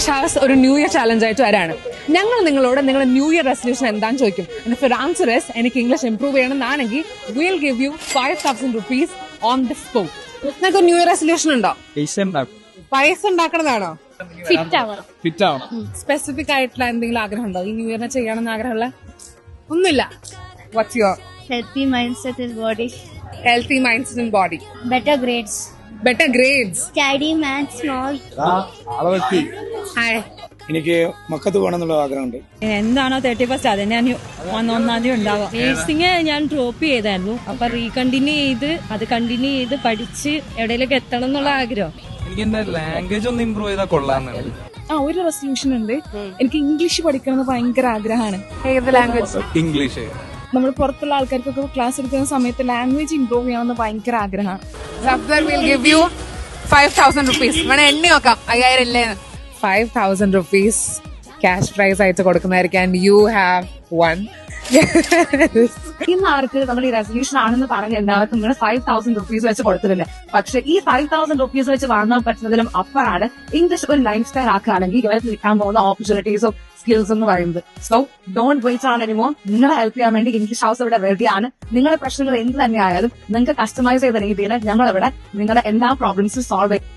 English house ഒരു new year challenge ആയിട്ട് വരാണ്. ഞങ്ങൾ നിങ്ങളോട് നിങ്ങളുടെ ന്യൂ ഇയർ റെസൊല്യൂഷൻ എന്താണെന്ന് ചോദിക്കും. ആൻസർ ഇസ് എനിക്ക് ഇംഗ്ലീഷ് ഇംപ്രൂവ് ചെയ്യണമെന്നാണെങ്കിൽ will give you 5,000 rupees on the spot. നിങ്ങൾക്ക് ന്യൂ ഇയർ റെസൊല്യൂഷൻ ഉണ്ടോ? പൈസ ഉണ്ടാക്കണതാണോ? ഫിറ്റ് ആവണം. സ്പെസിഫിക് ആയിട്ടുള്ള എന്തെങ്കിലും ആഗ്രഹം ഉണ്ടോ ഈ ന്യൂ ഇയറിനെ ചെയ്യണമെന്ന് ആഗ്രഹമുള്ള? ഒന്നുമില്ല. What's your? Healthy mindset in body. Healthy mindset in body. Better grades. Better grades. Study math small. Hi. എനിക്ക് മക്കത്ത് പോകണമെന്നുള്ള ആഗ്രഹമുണ്ട്. എന്താണോ 31st അത് ഞാൻ 1 ഉണ്ടാവാം. നേഴ്സിംഗ് ഞാൻ ഡ്രോപ്പ് ചെയ്തായിരുന്നു. അപ്പൊ റീകണ്ടിന്യൂ ചെയ്ത് അത് കണ്ടിന്യൂ ചെയ്ത് പഠിച്ച് എവിടെയെങ്കിലും എത്തണം എന്നുള്ള ആഗ്രഹം. എനിക്ക് എന്റെ ലാംഗ്വേജ് ഒന്ന് ഇമ്പ്രൂവ് ചെയ്താൽ കൊള്ളാമെന്നുണ്ട്. ഒരു റെസൊല്യൂഷൻ ഉണ്ട്. എനിക്ക് ഇംഗ്ലീഷ് പഠിക്കണം എന്ന് ഭയങ്കര ആഗ്രഹമാണ്. ഏത് ലാംഗ്വേജ്? ഇംഗ്ലീഷ്. നമ്മൾ പുറത്തുള്ള ആൾക്കാർക്കൊക്കെ ക്ലാസ് എടുക്കുന്ന സമയത്ത് ലാംഗ്വേജ് ഇംപ്രൂവ് ചെയ്യണമെന്ന് ഭയങ്കര ആഗ്രഹമാണ്. 5,000 rupees. വേണം എണ്ണി നോക്കാം 5,000 ഇല്ലേ? 5,000 rupees ക്യാഷ് പ്രൈസ് ആയിട്ട് കൊടുക്കുന്നതായിരിക്കും. And you have one. ഇന്ന് ആർക്ക് നമ്മൾ ഈ റെസൊല്യൂഷൻ ആണെന്ന് പറഞ്ഞ എല്ലാവർക്കും നിങ്ങൾ 5,000 rupees വെച്ച് കൊടുത്തിട്ടില്ല. പക്ഷെ ഈ 5,000 rupees വെച്ച് വാങ്ങാൻ പറ്റുന്നതിലും അപ്പറാണ് ഇംഗ്ലീഷ് ഒരു ലൈഫ് സ്റ്റൈൽ ആക്കുകയാണെങ്കിൽ ഇവർക്ക് കിട്ടാൻ പോകുന്ന ഓപ്പർച്യൂണിറ്റീസും സ്കിൽസ് എന്ന് പറയുന്നത്. So don't wait on anymore. നിങ്ങളെ ഹെൽപ്പ് ചെയ്യാൻ വേണ്ടി ഇംഗ്ലീഷ് ഹൗസ് ഇവിടെ റെഡിയാണ്. നിങ്ങളുടെ പ്രശ്നങ്ങൾ എന്ത് തന്നെയായാലും നിങ്ങൾക്ക് കസ്റ്റമൈസ് ചെയ്ത രീതിയിൽ ഞങ്ങളിവിടെ നിങ്ങളുടെ എല്ലാ പ്രോബ്ലംസും സോൾവ് ചെയ്യും.